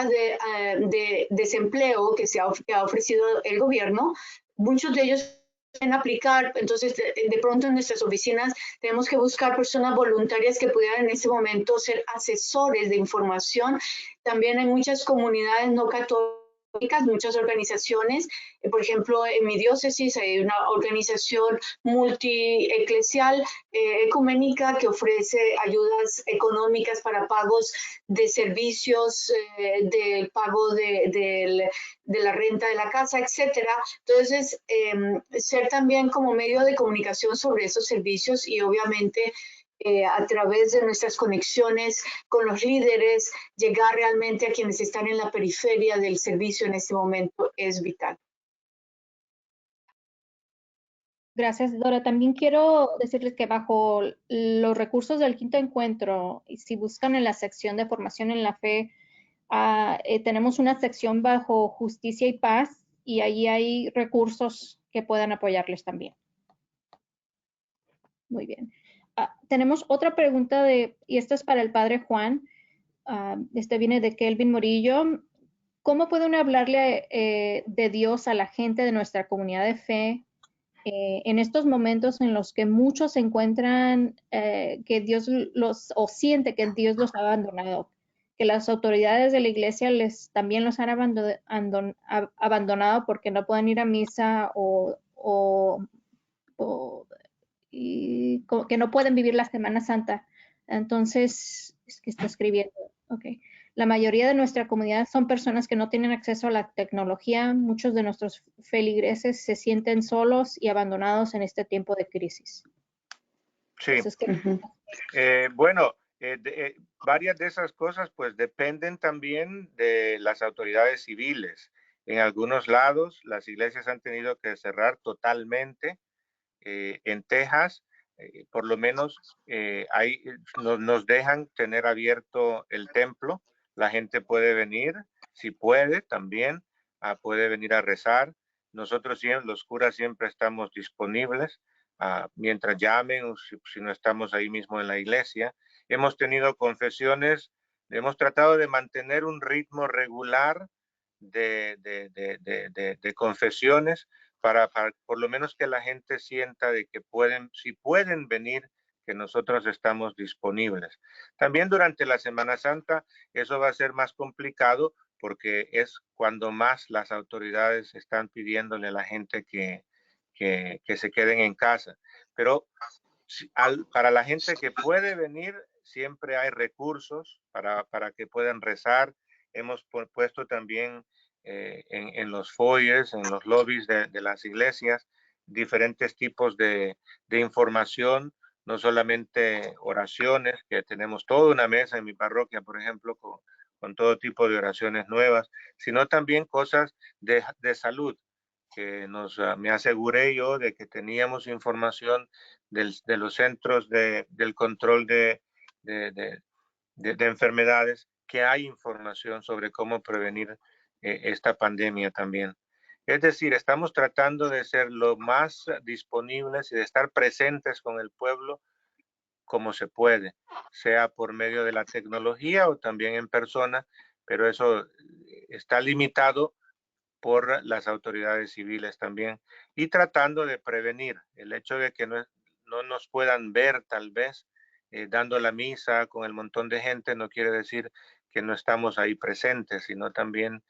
de desempleo que ha ofrecido el gobierno. Muchos de ellos pueden aplicar, entonces de pronto en nuestras oficinas tenemos que buscar personas voluntarias que pudieran en ese momento ser asesores de información. También hay muchas comunidades no católicas, muchas organizaciones, por ejemplo en mi diócesis hay una organización multieclesial ecuménica que ofrece ayudas económicas para pagos de servicios, del pago de la renta de la casa, etcétera. Entonces, ser también como medio de comunicación sobre esos servicios y obviamente a través de nuestras conexiones con los líderes, llegar realmente a quienes están en la periferia del servicio en este momento es vital. Gracias, Dora. También quiero decirles que bajo los recursos del quinto encuentro, si buscan en la sección de formación en la fe, tenemos una sección bajo justicia y paz y ahí hay recursos que puedan apoyarles también. Muy bien. Tenemos otra pregunta y esta es para el padre Juan. Este viene de Kelvin Morillo. ¿Cómo puede uno hablarle de Dios a la gente de nuestra comunidad de fe en estos momentos en los que muchos se encuentran que Dios o siente que Dios los ha abandonado, que las autoridades de la iglesia también los han abandonado porque no pueden ir a misa y que no pueden vivir la Semana Santa. Entonces, es que está escribiendo, ok. La mayoría de nuestra comunidad son personas que no tienen acceso a la tecnología. Muchos de nuestros feligreses se sienten solos y abandonados en este tiempo de crisis. Sí. Entonces, Bueno, varias de esas cosas pues dependen también de las autoridades civiles. En algunos lados las iglesias han tenido que cerrar totalmente. En Texas, por lo menos nos dejan tener abierto el templo. La gente puede venir, si puede también, puede venir a rezar. Nosotros, los curas, siempre estamos disponibles mientras llamen o si no estamos ahí mismo en la iglesia. Hemos tenido confesiones, hemos tratado de mantener un ritmo regular de confesiones para por lo menos que la gente sienta de que si pueden venir, que nosotros estamos disponibles. También durante la Semana Santa eso va a ser más complicado porque es cuando más las autoridades están pidiéndole a la gente que se queden en casa. Pero para la gente que puede venir, siempre hay recursos para que puedan rezar. Hemos puesto también en los foyers, en los lobbies de las iglesias, diferentes tipos de información, no solamente oraciones, que tenemos toda una mesa en mi parroquia, por ejemplo, con todo tipo de oraciones nuevas, sino también cosas de salud, que me aseguré yo de que teníamos información de los centros del control de enfermedades, que hay información sobre cómo prevenir esta pandemia también. Es decir, estamos tratando de ser lo más disponibles y de estar presentes con el pueblo como se puede, sea por medio de la tecnología o también en persona, pero eso está limitado por las autoridades civiles también, y tratando de prevenir el hecho de que no nos puedan ver tal vez dando la misa con el montón de gente. No quiere decir que no estamos ahí presentes, sino también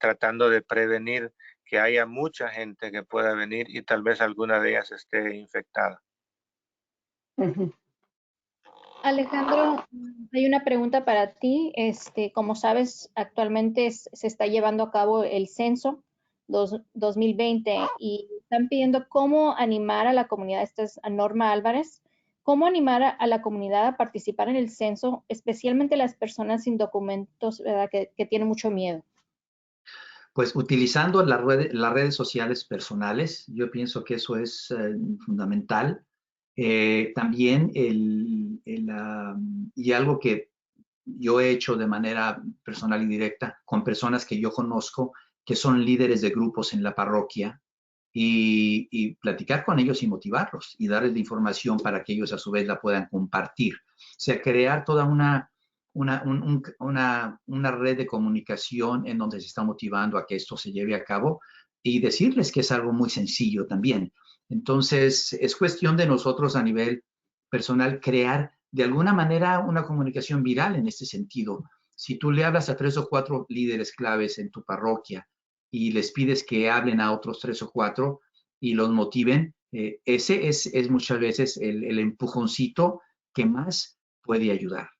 tratando de prevenir que haya mucha gente que pueda venir y tal vez alguna de ellas esté infectada. Alejandro, hay una pregunta para ti. Como sabes, actualmente se está llevando a cabo el censo 2020 y están pidiendo cómo animar a la comunidad. Esta es a Norma Álvarez. ¿Cómo animar a la comunidad a participar en el censo, especialmente las personas sin documentos, ¿verdad? Que tienen mucho miedo? Pues utilizando las redes sociales personales, yo pienso que eso es fundamental. También y algo que yo he hecho de manera personal y directa con personas que yo conozco, que son líderes de grupos en la parroquia, y platicar con ellos y motivarlos y darles la información para que ellos a su vez la puedan compartir. O sea, crear toda una red de comunicación en donde se está motivando a que esto se lleve a cabo y decirles que es algo muy sencillo también. Entonces, es cuestión de nosotros a nivel personal crear de alguna manera una comunicación viral en este sentido. Si tú le hablas a 3 o 4 líderes claves en tu parroquia y les pides que hablen a otros 3 o 4 y los motiven, ese es muchas veces el empujoncito que más puede ayudar.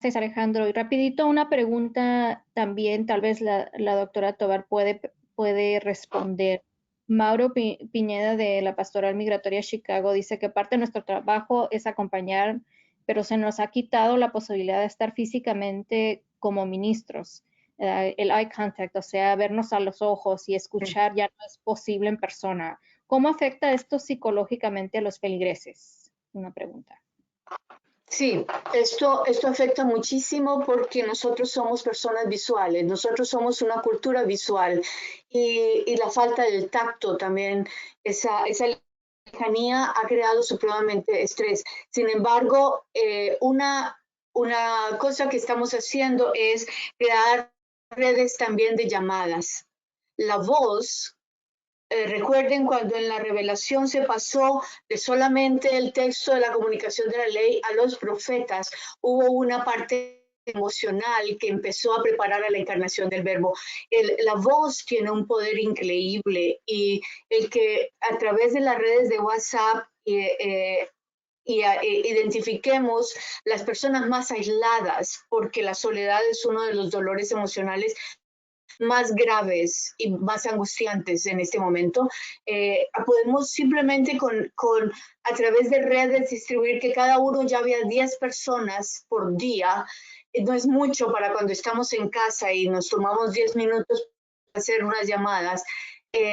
Gracias, Alejandro. Y rapidito una pregunta también, tal vez la doctora Tovar puede responder. Mauro Piñeda de la Pastoral Migratoria Chicago dice que parte de nuestro trabajo es acompañar, pero se nos ha quitado la posibilidad de estar físicamente como ministros. El eye contact, o sea, vernos a los ojos y escuchar ya no es posible en persona. ¿Cómo afecta esto psicológicamente a los feligreses? Una pregunta. Sí, esto afecta muchísimo porque nosotros somos personas visuales, nosotros somos una cultura visual y la falta del tacto también, esa lejanía ha creado supremamente estrés. Sin embargo, una cosa que estamos haciendo es crear redes también de llamadas. la voz. Recuerden cuando en la revelación se pasó de solamente el texto de la comunicación de la ley a los profetas, hubo una parte emocional que empezó a preparar a la encarnación del verbo. La voz tiene un poder increíble, y el que a través de las redes de WhatsApp identifiquemos las personas más aisladas, porque la soledad es uno de los dolores emocionales más graves y más angustiantes en este momento. Podemos simplemente a través de redes distribuir que cada uno ya vea 10 personas por día. No es mucho para cuando estamos en casa y nos tomamos 10 minutos para hacer unas llamadas.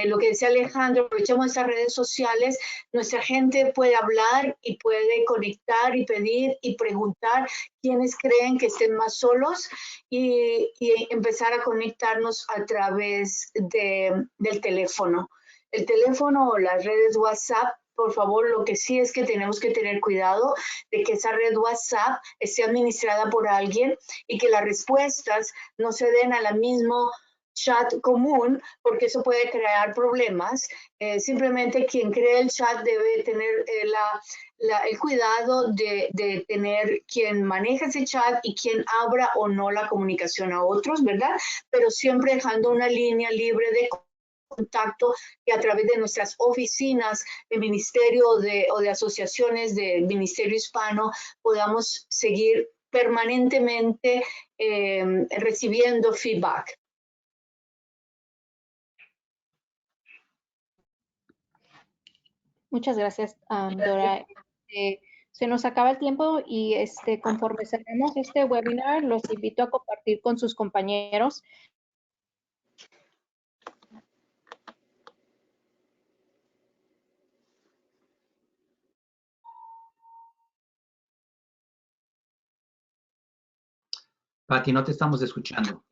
Lo que decía Alejandro, aprovechamos estas redes sociales, nuestra gente puede hablar y puede conectar y pedir y preguntar quiénes creen que estén más solos, y empezar a conectarnos a través del teléfono. El teléfono o las redes WhatsApp, por favor, lo que sí es que tenemos que tener cuidado de que esa red WhatsApp esté administrada por alguien y que las respuestas no se den a la misma chat común, porque eso puede crear problemas. Simplemente quien cree el chat debe tener el cuidado de tener quien maneja ese chat y quien abra o no la comunicación a otros, ¿verdad? Pero siempre dejando una línea libre de contacto, que a través de nuestras oficinas de ministerio o de asociaciones de ministerio hispano podamos seguir permanentemente recibiendo feedback. Muchas gracias, Dora. Se nos acaba el tiempo y conforme cerremos este webinar, los invito a compartir con sus compañeros. Pati, no te estamos escuchando.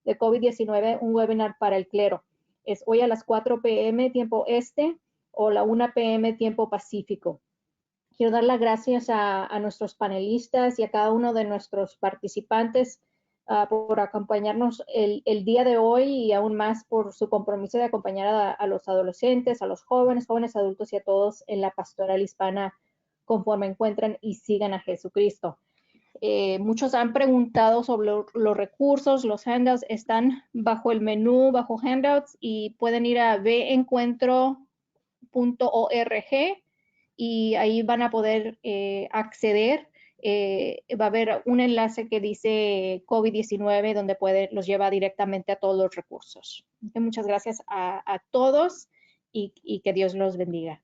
De COVID-19, un webinar para el clero. Es hoy a las 4 p.m. tiempo este o la 1 p.m. tiempo pacífico. Quiero dar las gracias a nuestros panelistas y a cada uno de nuestros participantes por acompañarnos el día de hoy, y aún más por su compromiso de acompañar a los adolescentes, a los jóvenes adultos y a todos en la pastoral hispana conforme encuentran y sigan a Jesucristo. Muchos han preguntado sobre los recursos. Los handouts están bajo el menú, bajo handouts, y pueden ir a vencuentro.org y ahí van a poder acceder. Va a haber un enlace que dice COVID-19 donde los lleva directamente a todos los recursos. Muchas gracias a todos y que Dios los bendiga.